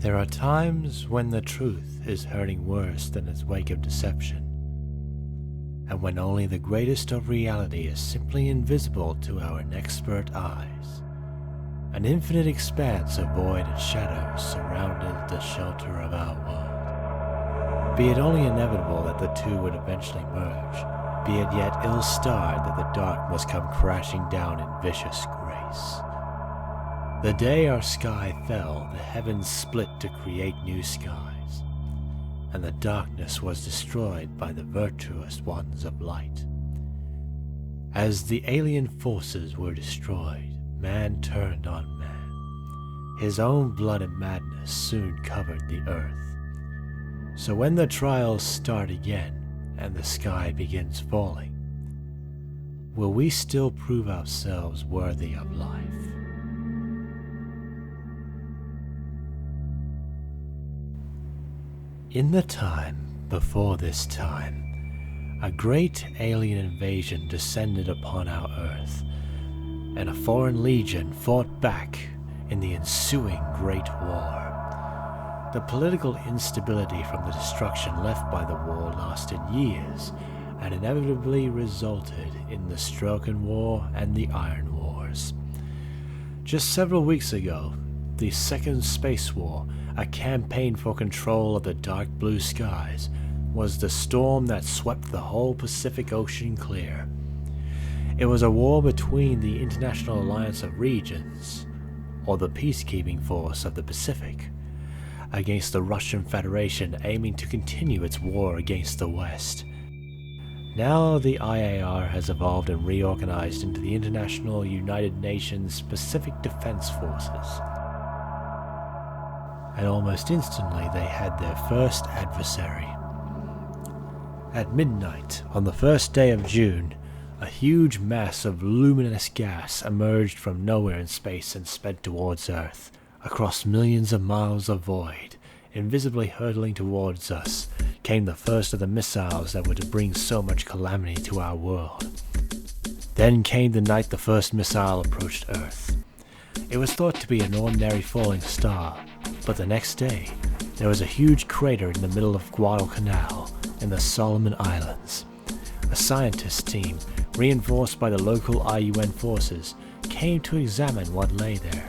There are times when the truth is hurting worse than its wake of deception, and when only the greatest of reality is simply invisible to our inexpert eyes. An infinite expanse of void and shadows surrounded the shelter of our world. Be it only inevitable that the two would eventually merge, be it yet ill-starred that the dark must come crashing down in vicious grace. The day our sky fell, the heavens split to create new skies, and the darkness was destroyed by the virtuous ones of light. As the alien forces were destroyed, man turned on man. His own blood and madness soon covered the earth. So when the trials start again, and the sky begins falling, will we still prove ourselves worthy of life? In the time before this time, a great alien invasion descended upon our Earth, and a foreign legion fought back in the ensuing Great War. The political instability from the destruction left by the war lasted years, and inevitably resulted in the Stroken War and the Iron Wars. Just several weeks ago, the Second Space War, a campaign for control of the dark blue skies, was the storm that swept the whole Pacific Ocean clear. It was a war between the International Alliance of Regions, or the Peacekeeping Force of the Pacific, against the Russian Federation aiming to continue its war against the West. Now the IAR has evolved and reorganized into the International United Nations Pacific Defense Forces. And almost instantly they had their first adversary. At midnight, on the first day of June, a huge mass of luminous gas emerged from nowhere in space and sped towards Earth, across millions of miles of void. Invisibly hurtling towards us came the first of the missiles that were to bring so much calamity to our world. Then came the night the first missile approached Earth. It was thought to be an ordinary falling star, but the next day, there was a huge crater in the middle of Guadalcanal in the Solomon Islands. A scientist team, reinforced by the local IUN forces, came to examine what lay there.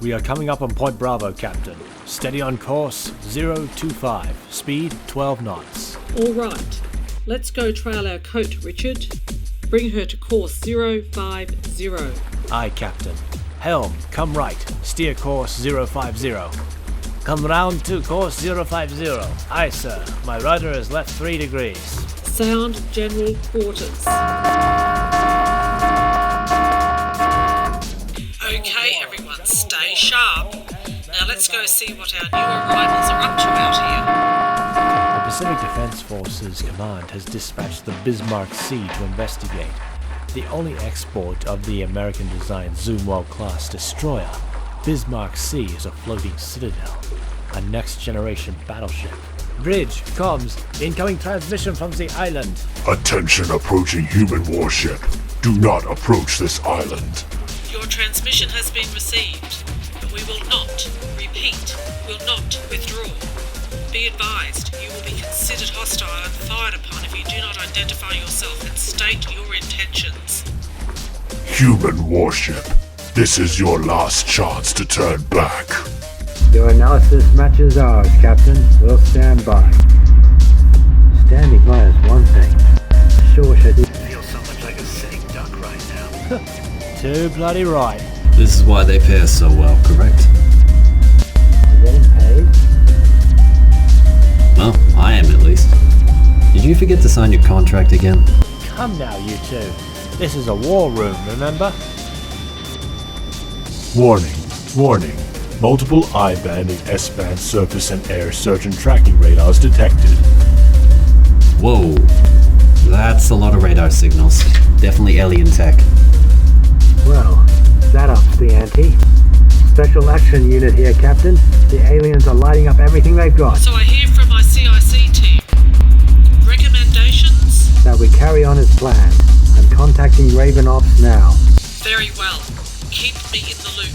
We are coming up on Point Bravo, Captain. Steady on course 025, speed 12 knots. All right, let's go trail our coat, Richard. Bring her to course 050. Aye, Captain. Helm, come right. Steer course 050. Come round to course 050. Aye, sir. My rudder is left 3 degrees. Sound general quarters. Okay, everyone, stay sharp. Now let's go see what our new arrivals are up to out here. The Pacific Defense Forces Command has dispatched the Bismarck C to investigate. The only export of the American-designed Zumwalt-class destroyer, Bismarck C is a floating citadel, a next-generation battleship. Bridge, comms, incoming transmission from the island. Attention approaching human warship. Do not approach this island. Your transmission has been received, but we will not, repeat, will not withdraw. Be advised, you will be considered hostile and fired upon if you do not identify yourself and state your intentions. Human warship, this is your last chance to turn back. Your analysis matches ours, Captain. We'll stand by. Standing by is one thing. Sure should feel so much like a sitting duck right now. Too bloody right. This is why they pay us so well, correct? You getting paid? Well, I am at least. Did you forget to sign your contract again? Come now, you two. This is a war room, remember? Warning, warning. Multiple I-band and S-band surface and air search and tracking radars detected. Whoa. That's a lot of radar signals. Definitely alien tech. Well, that ups the ante. Special action unit here, Captain. The aliens are lighting up everything they've got. So I hear from my CIC team. Recommendations? That we carry on as planned. I'm contacting Raven Ops now. Very well. Keep me in the loop.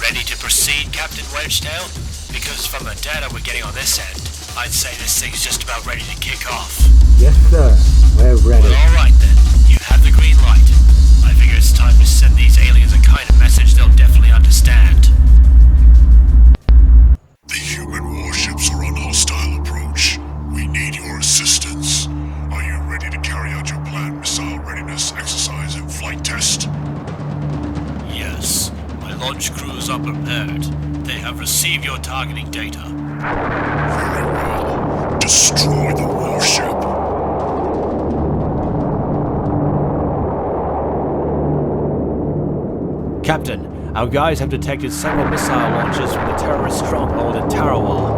Ready to proceed, Captain Wedgetail? Because from the data we're getting on this end, I'd say this thing's just about ready to kick off. Yes, sir. We're ready. Well, alright then. You have the green light. I figure it's time to send these aliens a kind of message they'll definitely understand. The human warships are on hostile approach. We need your assistance. Are you ready to carry out your planned missile readiness exercise and flight test? Yes. My launch crews are prepared. They have received your targeting data. Very well. Destroy the warship. Captain, our guys have detected several missile launches from the terrorist stronghold in Tarawa.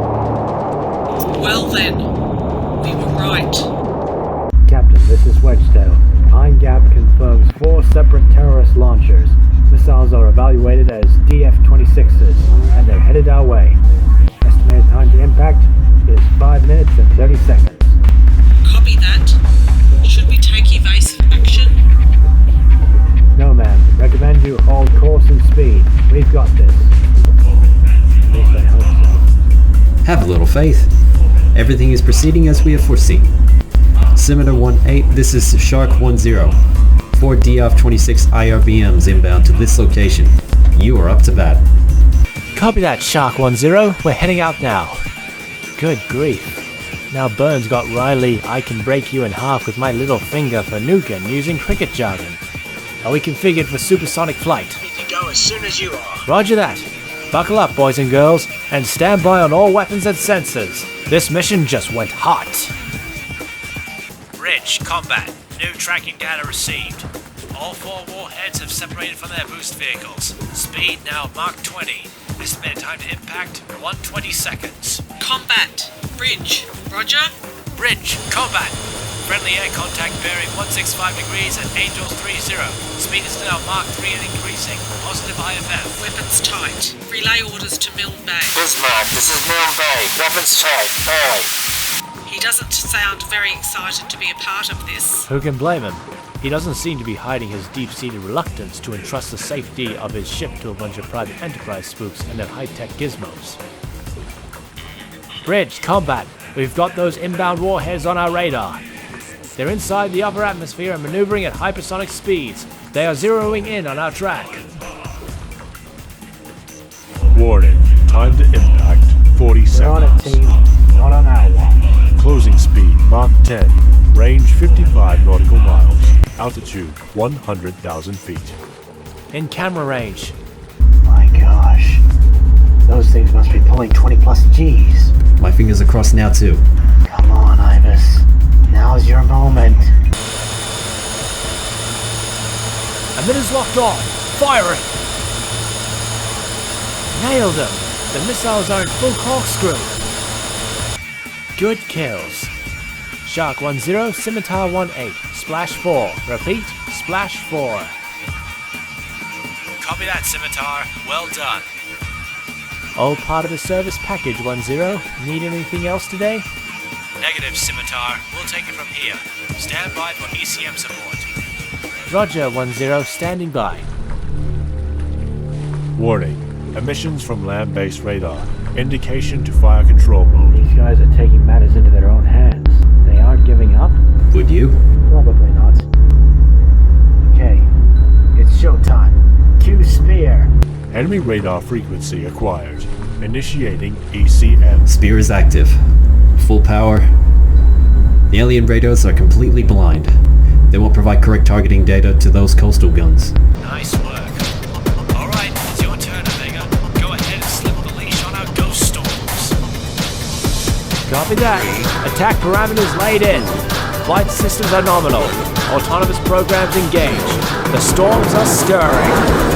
Well then, we were right. Captain, this is Wedgetail. Pine Gap confirms 4 separate terrorist launchers. Missiles are evaluated as DF-26s, and they're headed our way. Estimated time to impact is 5 minutes and 30 seconds. Copy that. Should we take evasive action? No, ma'am. Recommend you hold course and speed. We've got this. At least I hope so. Have a little faith. Everything is proceeding as we have foreseen. Scimitar 1-8, this is Shark 1-0. 4 DF-26 IRBMs inbound to this location. You are up to bat. Copy that, Shark 1-0. We're heading out now. Good grief. Now Burns got Riley, I can break you in half with my little finger for nuking using cricket jargon. Are we configured for supersonic flight? Need to go as soon as you are. Roger that. Buckle up, boys and girls, and stand by on all weapons and sensors. This mission just went hot. Bridge, combat. New tracking data received. All 4 warheads have separated from their boost vehicles. Speed now Mach 20. Estimated time to impact 120 seconds. Combat. Bridge. Roger? Bridge, combat. Friendly air contact bearing 165 degrees at Angels 30. Speed is now Mach 3 and increasing. Positive IFF. Weapons tight. Relay orders to Milne Bay. Bismarck, this is Milne Bay. Weapons tight. Early. He doesn't sound very excited to be a part of this. Who can blame him? He doesn't seem to be hiding his deep-seated reluctance to entrust the safety of his ship to a bunch of private enterprise spooks and their high-tech gizmos. Bridge, combat. We've got those inbound warheads on our radar. They're inside the upper atmosphere and maneuvering at hypersonic speeds. They are zeroing in on our track. Warning. Time to impact 40 We're seconds. on it, team. Not on our watch. Closing speed Mach 10. Range 55 nautical miles. Altitude 100,000 feet. In camera range. My gosh. Those things must be pulling 20 plus Gs. My fingers are crossed now too. Come on, Ibis. Now's your moment. Emitters locked on. Firing. Nailed them. The missiles are in full corkscrew. Good kills. Shark 1-0, Scimitar 1-8, Splash 4. Repeat, Splash 4. Copy that, Scimitar. Well done. All part of the service package, 1-0. Need anything else today? Negative, Scimitar. We'll take it from here. Stand by for ECM support. Roger, 1-0. Standing by. Warning. Emissions from land-based radar. Indication to fire control mode. These guys are taking matters into their own hands. They aren't giving up? Would you? Probably not. Okay. It's showtime. Cue Spear. Enemy radar frequency acquired. Initiating ECM. Spear is active. Full power. The alien radars are completely blind. They won't provide correct targeting data to those coastal guns. Nice work. Alright, it's your turn, Omega. Go ahead and slip the leash on our ghost storms. Copy that. Attack parameters laid in. Flight systems are nominal. Autonomous programs engaged. The storms are stirring.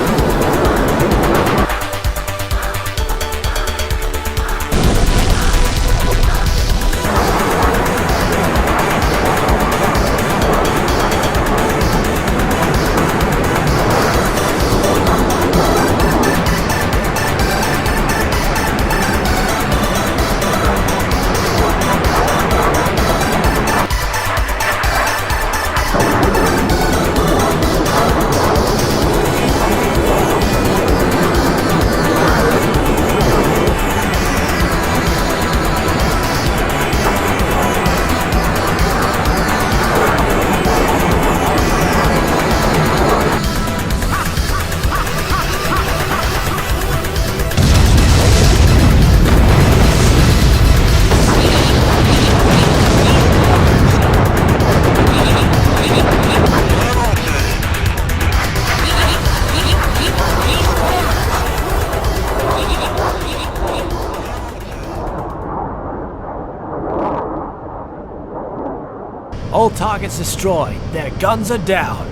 All targets destroyed. Their guns are down.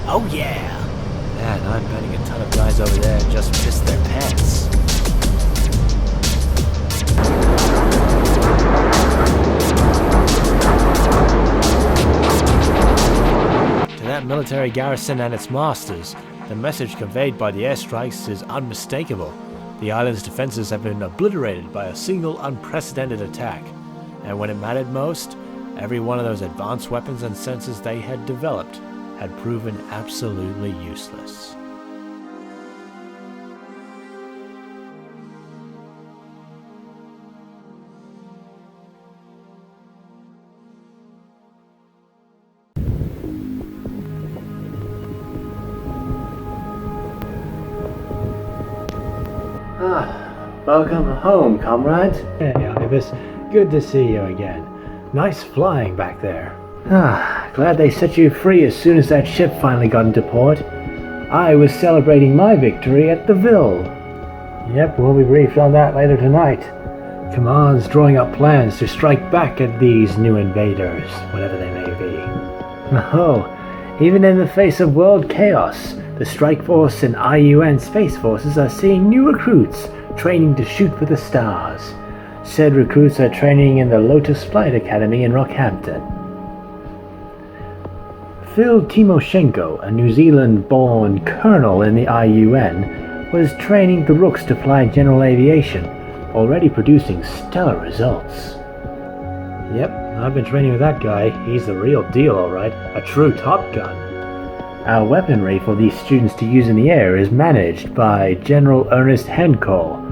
Oh yeah. Man, I'm betting a ton of guys over there just pissed their pants. To that military garrison and its masters, the message conveyed by the airstrikes is unmistakable. The island's defenses have been obliterated by a single unprecedented attack. And when it mattered most, every one of those advanced weapons and sensors they had developed had proven absolutely useless. Welcome home, comrades. Hey, Ibis. Good to see you again. Nice flying back there. Glad they set you free as soon as that ship finally got into port. I was celebrating my victory at the Ville. Yep, we'll be briefed on that later tonight. Command's drawing up plans to strike back at these new invaders, whatever they may be. Oh, even in the face of world chaos, the Strike Force and IUN Space Forces are seeing new recruits training to shoot for the stars. Said recruits are training in the Lotus Flight Academy in Rockhampton. Phil Timoshenko, a New Zealand-born colonel in the IUN, was training the Rooks to fly general aviation, already producing stellar results. Yep, I've been training with that guy. He's the real deal, alright. A true Top Gun. Our weaponry for these students to use in the air is managed by General Ernest Hencoll.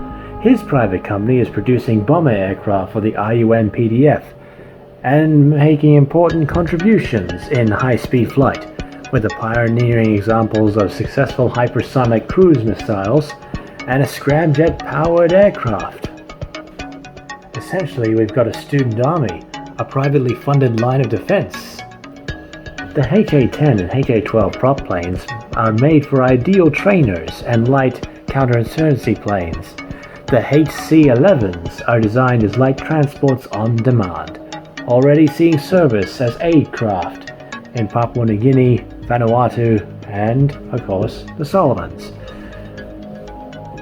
His private company is producing bomber aircraft for the IUN PDF and making important contributions in high-speed flight, with the pioneering examples of successful hypersonic cruise missiles and a scramjet-powered aircraft. Essentially, we've got a student army, a privately funded line of defense. The HA-10 and HA-12 prop planes are made for ideal trainers and light counterinsurgency planes. The HC-11s are designed as light transports on demand, already seeing service as aid craft in Papua New Guinea, Vanuatu, and, of course, the Solomons.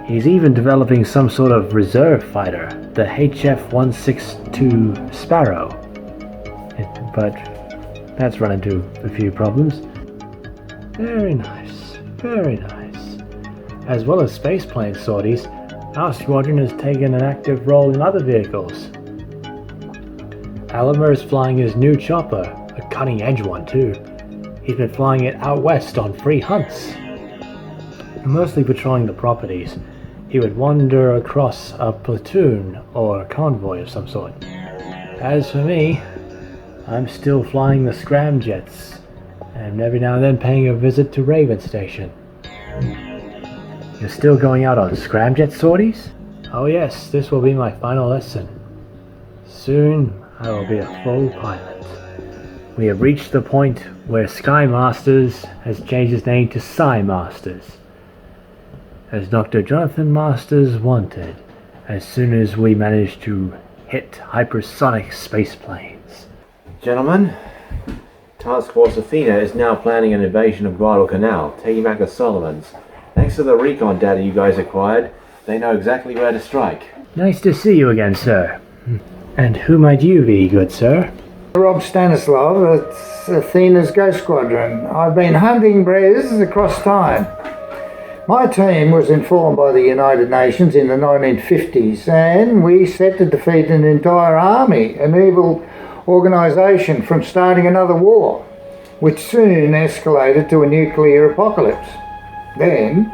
He's even developing some sort of reserve fighter, the HF-162 Sparrow. But that's run into a few problems. Very nice, very nice. As well as spaceplane sorties, our squadron has taken an active role in other vehicles. Alimer is flying his new chopper, a cutting-edge one too. He's been flying it out west on free hunts. Mostly patrolling the properties, he would wander across a platoon or convoy of some sort. As for me, I'm still flying the scramjets, and every now and then paying a visit to Raven Station. You're still going out on scramjet sorties? Oh yes, this will be my final lesson. Soon, I will be a full pilot. We have reached the point where Sky Masters has changed its name to Sci Masters, as Dr. Jonathan Masters wanted, as soon as we managed to hit hypersonic space planes. Gentlemen, Task Force Athena is now planning an invasion of Guadalcanal, taking back the Solomons. Thanks to the recon data you guys acquired, they know exactly where to strike. Nice to see you again, sir. And who might you be, good sir? Rob Stanislav, it's Athena's Ghost Squadron. I've been hunting Brez across time. My team was informed by the United Nations in the 1950s, and we set to defeat an entire army, an evil organisation, from starting another war, which soon escalated to a nuclear apocalypse. Then,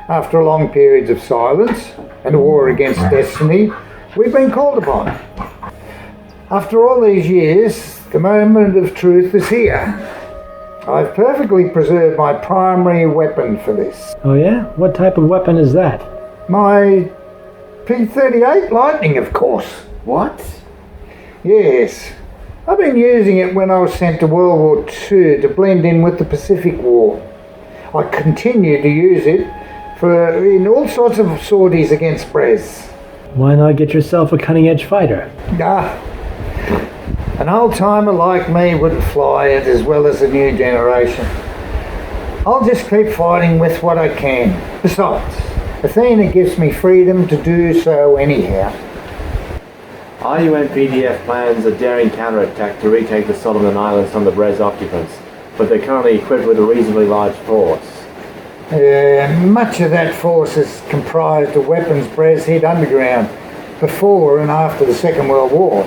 after long periods of silence and a war against destiny, we've been called upon. After all these years, the moment of truth is here. I've perfectly preserved my primary weapon for this. Oh yeah? What type of weapon is that? My P-38 Lightning, of course. What? Yes. I've been using it when I was sent to World War II to blend in with the Pacific War. I continue to use it in all sorts of sorties against Brez. Why not get yourself a cutting-edge fighter? An old-timer like me wouldn't fly it as well as the new generation. I'll just keep fighting with what I can. Besides, Athena gives me freedom to do so anyhow. RUNPDF plans a daring counterattack to retake the Solomon Islands from the Brez occupants, but they're currently equipped with a reasonably large force. Much of that force is comprised of weapons Brez hid underground before and after the Second World War.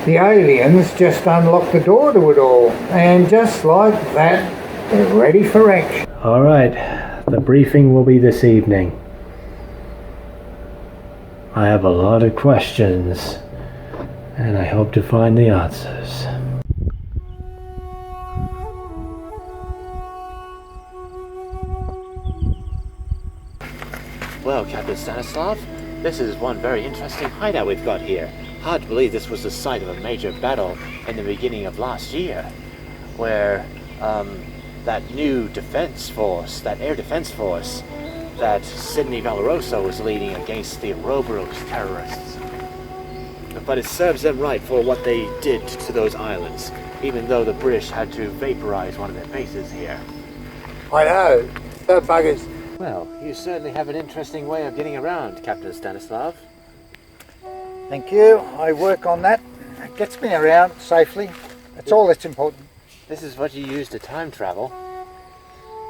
The aliens just unlocked the door to it all, and just like that, they're ready for action. Alright, the briefing will be this evening. I have a lot of questions, and I hope to find the answers. Well, Captain Stanislav, this is one very interesting hideout we've got here. Hard to believe this was the site of a major battle in the beginning of last year, where that new defense force, that air defense force, that Sidney Valoroso was leading against the Ouroboros terrorists. But it serves them right for what they did to those islands, even though the British had to vaporize one of their bases here. I know, the buggers. Well, you certainly have an interesting way of getting around, Captain Stanislav. Thank you. I work on that. It gets me around safely. That's all that's important. This is what you use to time travel.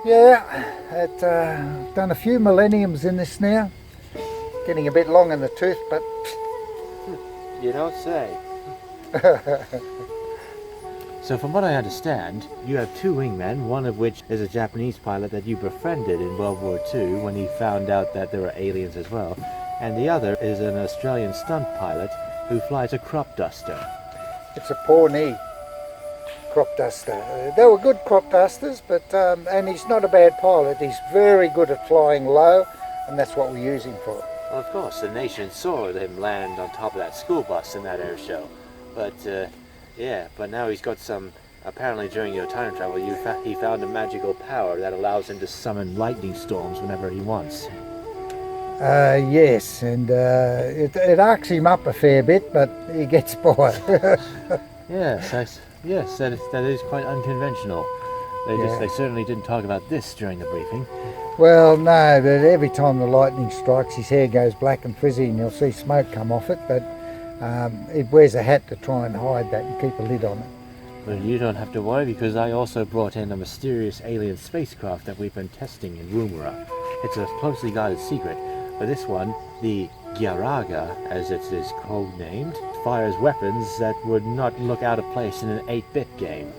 Yeah, I've done a few millenniums in this now. Getting a bit long in the tooth, but... You don't say. So from what I understand, you have two wingmen, one of which is a Japanese pilot that you befriended in World War II when he found out that there were aliens as well, and the other is an Australian stunt pilot who flies a crop duster. It's a Pawnee crop duster. They were good crop dusters, but and he's not a bad pilot. He's very good at flying low, and that's what we use him for. Well, of course, the nation saw him land on top of that school bus in that air show, but yeah, but now he's got some, apparently during your time travel, he found a magical power that allows him to summon lightning storms whenever he wants. Yes, and it arcs him up a fair bit, but he gets by. Yes, that is quite unconventional. They certainly didn't talk about this during the briefing. Well, no, but every time the lightning strikes, his hair goes black and frizzy, and you'll see smoke come off it, but it wears a hat to try and hide that and keep a lid on it. Well, you don't have to worry, because I also brought in a mysterious alien spacecraft that we've been testing in Woomera. It's a closely guarded secret, but this one, the Gyaraga, as it is codenamed, fires weapons that would not look out of place in an 8-bit game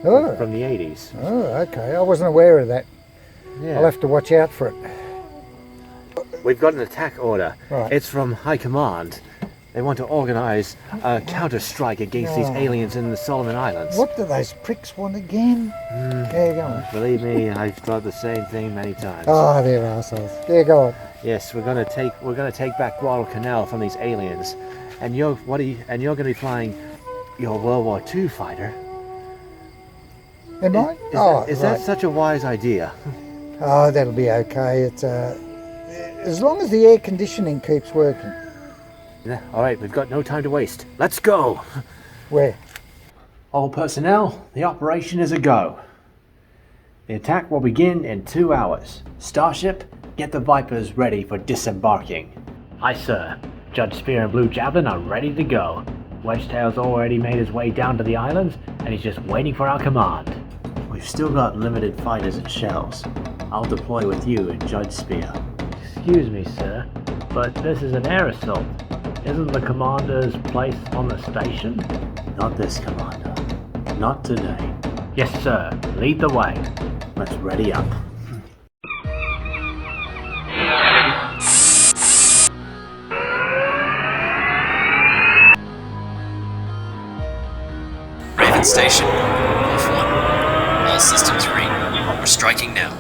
from the 80s. Oh, okay. I wasn't aware of that. Yeah. I'll have to watch out for it. We've got an attack order. Right. It's from High Command. They want to organize a counter-strike against these aliens in the Solomon Islands. What do those pricks want again? There you go. Believe me, I've thought the same thing many times. Oh, they're assholes. There you go. Yes, we're gonna take back Guadalcanal from these aliens, and you're gonna be flying your World War II fighter. Am I? Is that such a wise idea? Oh, that'll be okay. It's as long as the air conditioning keeps working. Yeah, all right, we've got no time to waste. Let's go. Where? All personnel, the operation is a go. The attack will begin in 2 hours. Starship, get the Vipers ready for disembarking. Aye, sir. Judge Spear and Blue Javelin are ready to go. Wedgetail's already made his way down to the islands, and he's just waiting for our command. We've still got limited fighters and shells. I'll deploy with you and Judge Spear. Excuse me, sir, but this is an air assault. Isn't the commander's place on the station? Not this, Commander. Not today. Yes, sir. Lead the way. Let's ready up. Raven Station, Wolf 1. All systems green. We're striking now.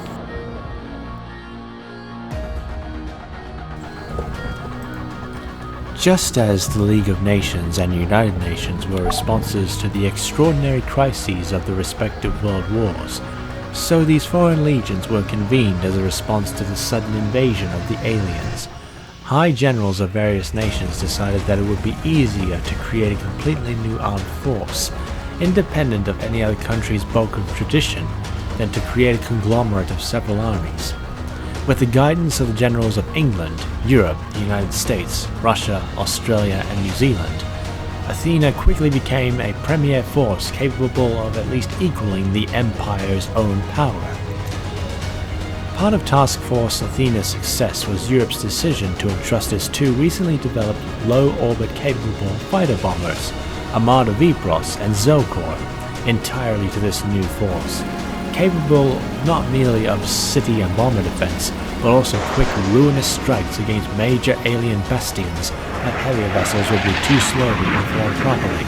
Just as the League of Nations and United Nations were responses to the extraordinary crises of the respective world wars, so these foreign legions were convened as a response to the sudden invasion of the aliens. high generals of various nations decided that it would be easier to create a completely new armed force, independent of any other country's bulk of tradition, than to create a conglomerate of several armies. With the guidance of the generals of England, Europe, the United States, Russia, Australia, and New Zealand, Athena quickly became a premier force capable of at least equaling the Empire's own power. Part of Task Force Athena's success was Europe's decision to entrust its two recently developed low-orbit capable fighter bombers, Armada Vipros and Zilkor, entirely to this new force, capable not merely of city and bomber defense, but also quick, ruinous strikes against major alien bastions that heavier vessels would be too slow to perform properly.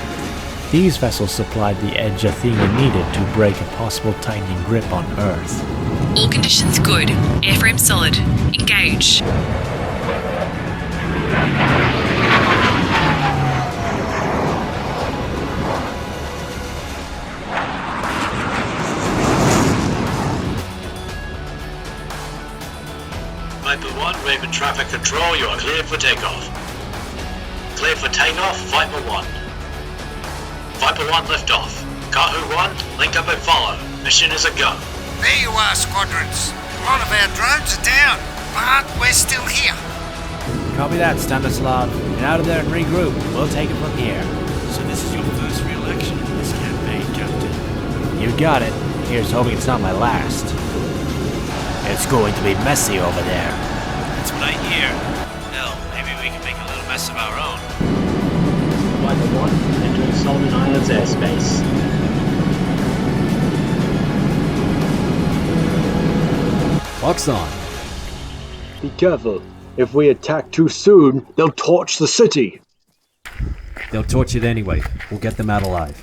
These vessels supplied the edge Athena needed to break a possible tightening grip on Earth. All conditions good. Airframe solid. Engage. Viper 1, Raven Traffic Control, you are cleared for takeoff. Cleared for takeoff, Viper 1. Viper 1, lift off. Kahu 1, link up and follow. Mission is a go. There you are, squadrons. A lot of our drones are down, but we're still here. Copy that, Stanislav. Get out of there and regroup. We'll take it from here. So this is your first real action in this campaign, Captain? You got it. Here's hoping it's not my last. It's going to be messy over there. That's what I hear. Hell, maybe we can make a little mess of our own. Viper 1, entering Solomon Islands airspace. Locks on. Be careful. If we attack too soon, they'll torch the city. They'll torch it anyway. We'll get them out alive.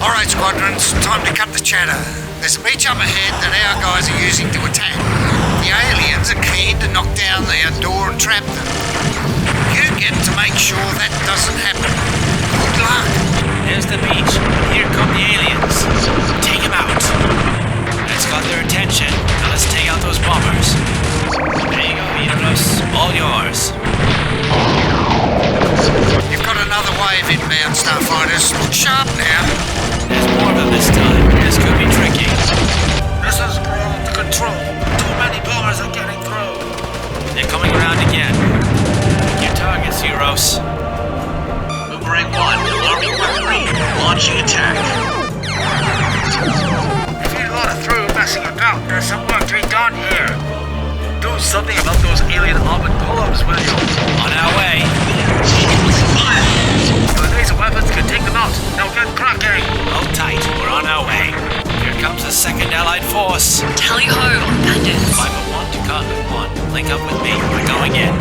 Alright, squadrons, time to cut the chatter. There's a beach up ahead that our guys are using to attack. The aliens are keen to knock down their door and trap them. You get to make sure that doesn't happen. Good luck. There's the beach. Here come the aliens. Take them out. That's got their attention. Now let's take out those bombers. There you go, Eros. All yours. You've got another wave inbound, Starfighters. Look sharp now. There's more of them this time. This could be tricky. This is ground control. Too many bombers are getting through. They're coming around again. Your targets, Heroes. Boomerang 1, Army 1-3, launching attack. If you're not through messing about, there's some work to be done here. Do something about those alien armored columns, will you? On our way. Fire! Your laser weapons can take them out. Now get cracking. Hold tight. We're on our way. Here comes the second Allied force. Tally-ho on bandits. Viper 1 to Cotton 1. Link up with me. We're going in.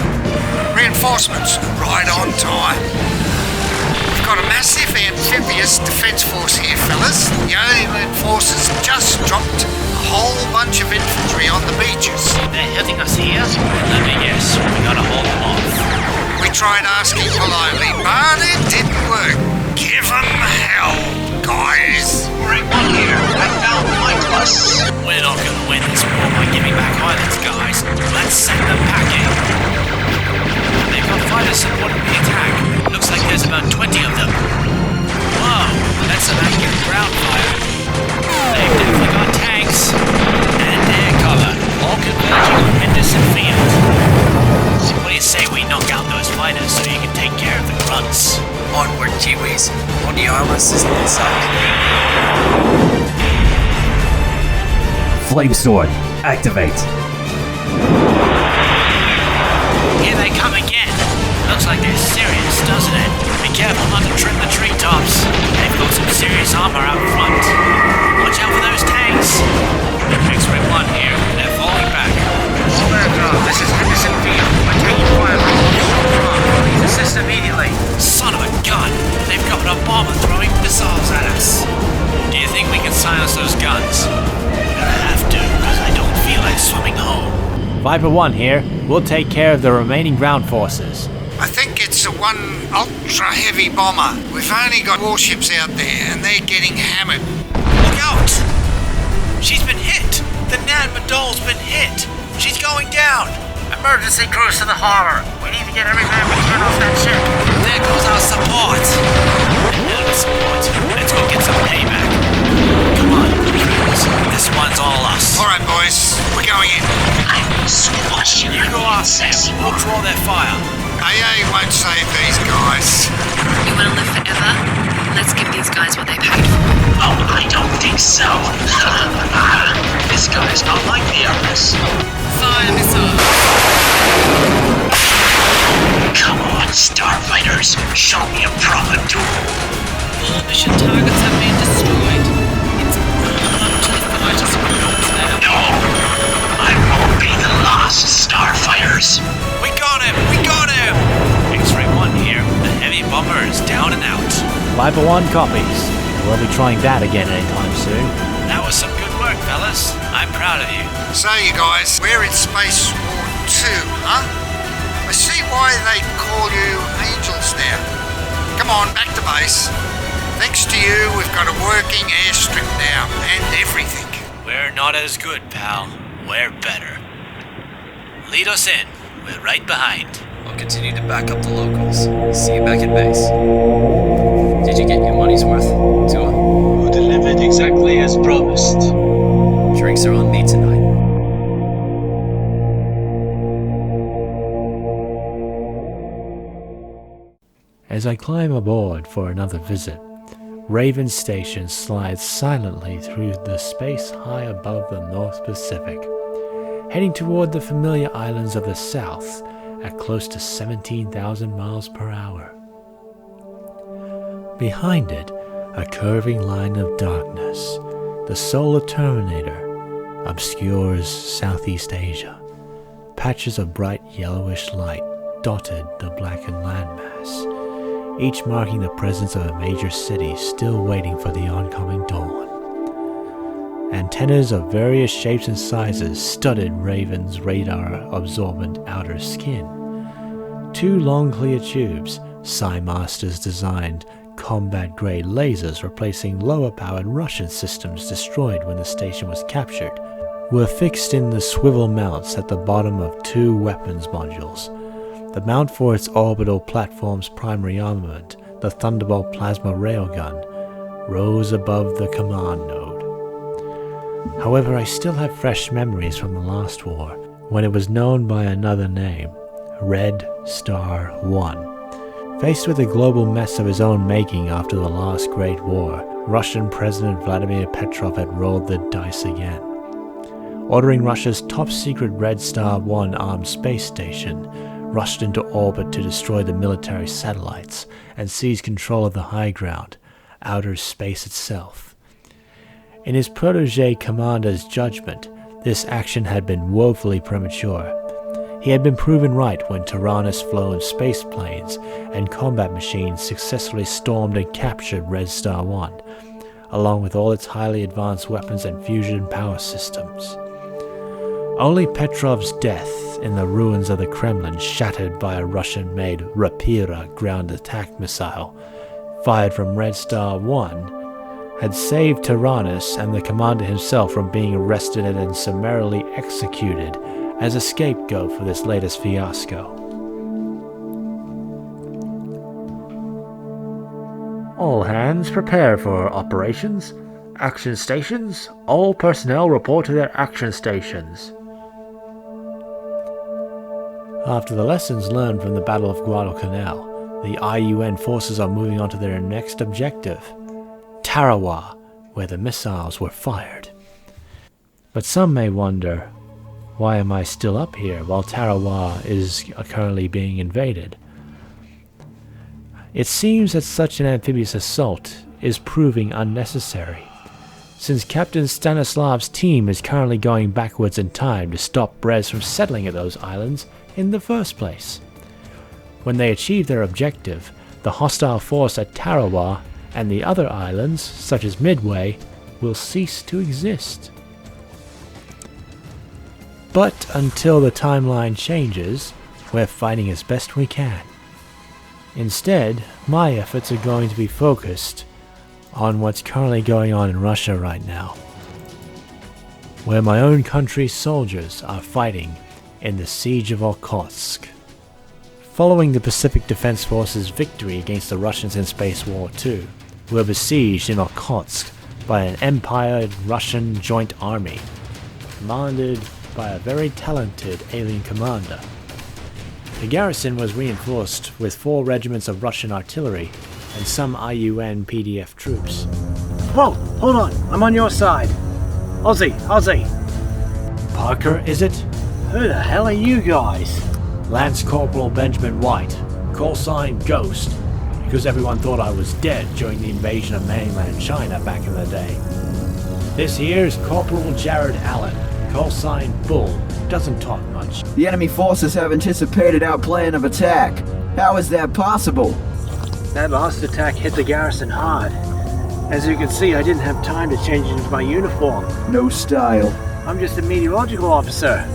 Reinforcements, right on time. We've got a massive amphibious defense force here, fellas. The alien forces just dropped a whole bunch of infantry on the beaches. They're hitting us here? Let me guess. We gotta hold them off. We tried asking politely, but it didn't work. Give them hell, guys. Boomerang 1 here, I found my plus. We're not gonna win this war by giving back islands, guys. Let's send them packing. They've got fighters supporting the attack. Looks like there's about 20 of them. Whoa, that's some accurate ground fire. They've definitely got tanks. And air cover, all converging on Henderson Field. What do you say we knock out those fighters so you can take care of the grunts? Onward, Kiwis. On the armor system inside. Flame sword, activate. Here they come again. Looks like they're serious, doesn't it? Be careful not to trim the treetops. They've got some serious armor out front. Watch out for those tanks. X-ray 1 here. They're falling back. All aircraft, this is Henderson Field. We're taking fire from the Please assist immediately. Son of a gun! They've got a bomber throwing missiles at us. Do you think we can silence those guns? We're gonna have to, because I don't feel like swimming home. Viper 1 here. We'll take care of the remaining ground forces. I think it's a one ultra-heavy bomber. We've only got warships out there, and they're getting hammered. Look out! She's been hit! The Nan Madol's been hit! She's going down! Emergency crews to the harbor. We need to get every man we can off that ship. There goes our support! Another support. Let's go get some payback. Come on, friends. This one's all us. Alright, boys. We're going in. I will squash you. You go off there. We'll draw their fire. AA won't save these guys. You want to live forever? Let's give these guys what they paid for. Oh, I don't think so. This guy's not like the others. Fire missile. Come on, Starfighters. Show me a proper duel. All mission targets have been destroyed. It's up to the fighters now. No, I won't be the last, Starfighters. We got him! We got him! X-ray 1 here. The heavy bomber is down and out. 501 copies. We'll be trying that again anytime soon. That was some good work, fellas. I'm proud of you. So, you guys, we're in Space War 2, huh? I see why they call you angels now. Come on, back to base. Thanks to you, we've got a working airstrip now, and everything. We're not as good, pal. We're better. Lead us in. We're right behind. I'll continue to back up the locals. See you back at base. Did you get your money's worth, Tua? You delivered exactly as promised. Drinks are on me tonight. As I climb aboard for another visit, Raven Station slides silently through the space high above the North Pacific, heading toward the familiar islands of the south at close to 17,000 miles per hour. Behind it, a curving line of darkness, the solar terminator, obscures Southeast Asia. Patches of bright yellowish light dotted the blackened landmass, each marking the presence of a major city still waiting for the oncoming dawn. Antennas of various shapes and sizes studded Raven's radar-absorbent outer skin. 2 long clear tubes, Sci-Masters designed combat-grade lasers replacing lower-powered Russian systems destroyed when the station was captured, were fixed in the swivel mounts at the bottom of 2 weapons modules. The mount for its orbital platform's primary armament, the Thunderbolt plasma railgun, rose above the command node. However, I still have fresh memories from the last war, when it was known by another name, Red Star 1. Faced with a global mess of his own making after the last Great War, Russian President Vladimir Petrov had rolled the dice again. Ordering Russia's top-secret Red Star 1 armed space station, rushed into orbit to destroy the military satellites and seize control of the high ground, outer space itself. In his protege commander's judgment, this action had been woefully premature. He had been proven right when Tyrannus-flown space planes and combat machines successfully stormed and captured Red Star 1, along with all its highly advanced weapons and fusion power systems. Only Petrov's death in the ruins of the Kremlin, shattered by a Russian-made Rapira ground attack missile, fired from Red Star 1, had saved Tyrannus and the commander himself from being arrested and then summarily executed as a scapegoat for this latest fiasco. All hands prepare for operations. Action stations. All personnel report to their action stations. After the lessons learned from the Battle of Guadalcanal, the IUN forces are moving on to their next objective, Tarawa, where the missiles were fired. But some may wonder, why am I still up here while Tarawa is currently being invaded? It seems that such an amphibious assault is proving unnecessary, since Captain Stanislav's team is currently going backwards in time to stop Brez from settling at those islands in the first place. When they achieve their objective, the hostile force at Tarawa and the other islands, such as Midway, will cease to exist. But until the timeline changes, we're fighting as best we can. Instead, my efforts are going to be focused on what's currently going on in Russia right now, where my own country's soldiers are fighting in the siege of Okhotsk. Following the Pacific Defense Force's victory against the Russians in Space War II, we were besieged in Okhotsk by an Empire Russian joint army, commanded by a very talented alien commander. The garrison was reinforced with 4 regiments of Russian artillery and some IUN PDF troops. Whoa, hold on, I'm on your side. Ozzy. Parker, is it? Who the hell are you guys? Lance Corporal Benjamin White, call sign Ghost, because everyone thought I was dead during the invasion of mainland China back in the day. This here's Corporal Jared Allen, call sign Bull, doesn't talk much. The enemy forces have anticipated our plan of attack. How is that possible? That last attack hit the garrison hard. As you can see, I didn't have time to change into my uniform. No style. I'm just a meteorological officer.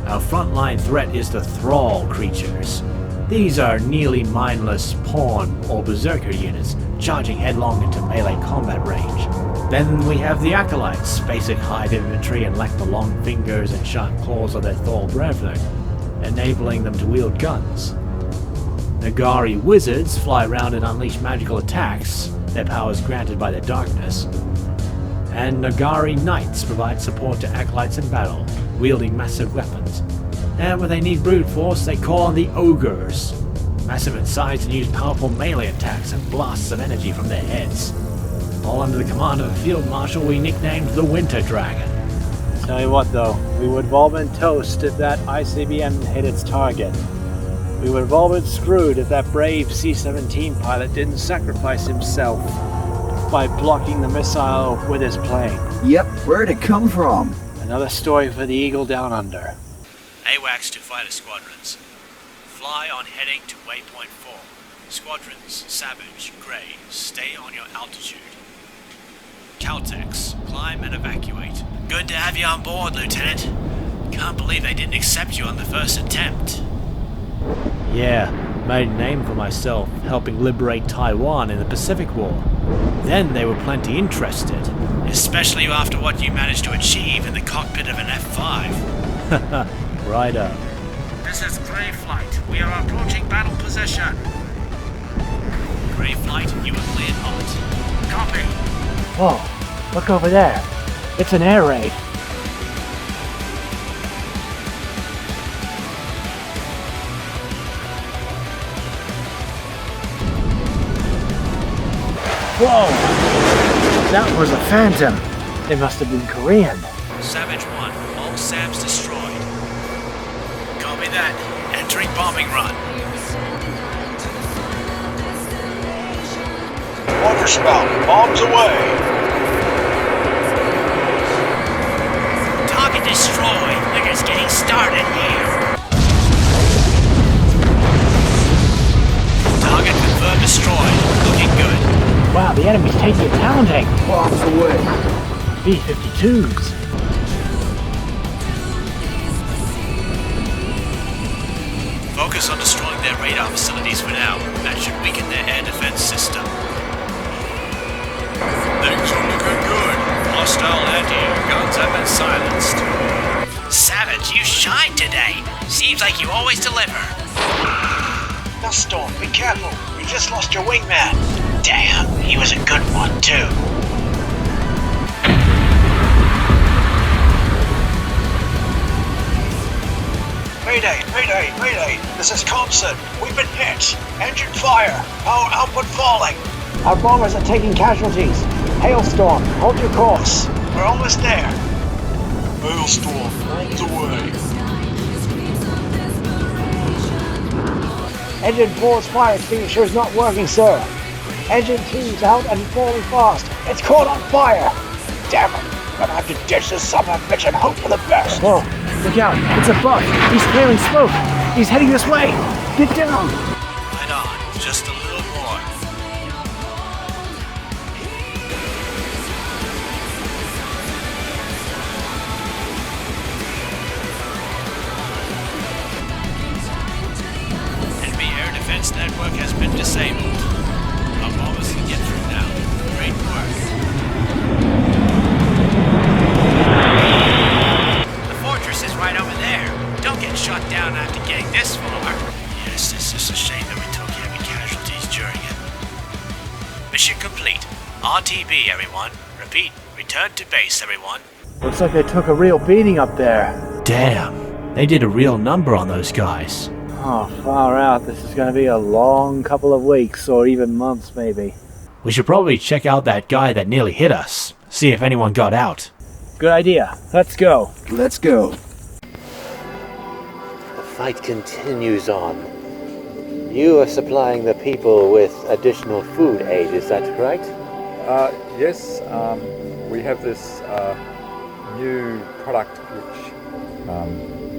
Our frontline threat is the Thrall creatures. These are nearly mindless pawn or berserker units charging headlong into melee combat range. Then we have the Acolytes, basic hide infantry and lack the long fingers and sharp claws of their Thrall brethren, enabling them to wield guns. Nagari wizards fly around and unleash magical attacks, their powers granted by the darkness. And Nagari knights provide support to Acolytes in battle, wielding massive weapons. And when they need brute force, they call on the ogres, massive in size and use powerful melee attacks and blasts of energy from their heads. All under the command of a field marshal we nicknamed the Winter Dragon. Tell you what though, we would have all been toast if that ICBM hit its target. We would have all been screwed if that brave C-17 pilot didn't sacrifice himself by blocking the missile with his plane. Yep, where'd it come from? Another story for the Eagle Down Under. AWACS to fighter squadrons. Fly on heading to waypoint 4. Squadrons, Savage, Grey, stay on your altitude. Caltex, climb and evacuate. Good to have you on board, Lieutenant. Can't believe they didn't accept you on the first attempt. Yeah, made a name for myself helping liberate Taiwan in the Pacific War. Then they were plenty interested. Especially after what you managed to achieve in the cockpit of an F-5. Righto. This is Grey Flight. We are approaching battle position. Grey Flight, you are cleared hot. Copy. Whoa, look over there. It's an air raid. Whoa! That was a Phantom. They must have been Korean. Savage 1, all SAMs destroyed. Copy that. Entering bombing run. Waterspout, bombs away. Target destroyed. We're just getting started here. Target confirmed destroyed. Looking good. Wow, the enemy's taking a pounding. Bombs away. B-52s. Focus on destroying their radar facilities for now. That should weaken their air defense system. Things are looking good. Hostile anti-air guns have been silenced. Savage, you shine today. Seems like you always deliver. Now, Storm, be careful. You just lost your wingman. Damn, he was a good one, too. Mayday, mayday, mayday. This is Thompson. We've been hit. Engine fire. Power output falling. Our bombers are taking casualties. Hailstorm, hold your course. We're almost there. Hailstorm, bombs away. Engine 4's fire extinguisher is not working, sir. Engine 2's out and falling fast. It's caught on fire. Damn it. Gonna have to ditch this son of a bitch and hope for the best. Whoa, look out. It's a bug. He's clearing smoke. He's heading this way. Get down. Right on. Just a little more. Enemy air defense network has been Mission complete. RTB, everyone. Repeat, return to base, everyone. Looks like they took a real beating up there. Damn, they did a real number on those guys. Oh, far out. This is going to be a long couple of weeks, or even months, maybe. We should probably check out that guy that nearly hit us. See if anyone got out. Good idea. Let's go. Let's go. The fight continues on. You are supplying the people with additional food aid, is that right? Yes, we have this new product which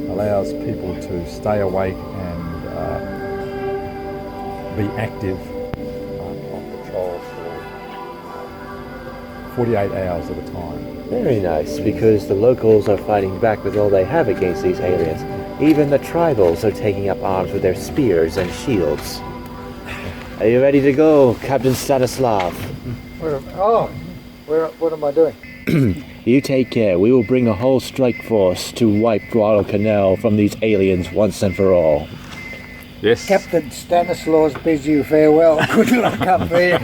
allows people to stay awake and be active on patrol for 48 hours at a time. Very nice, because the locals are fighting back with all they have against these aliens. Even the tribals are taking up arms with their spears and shields. Are you ready to go, Captain Stanislav? What am I doing? You take care. We will bring a whole strike force to wipe Guadalcanal from these aliens once and for all. Yes. Captain Stanislaus bids you farewell. Good luck up there.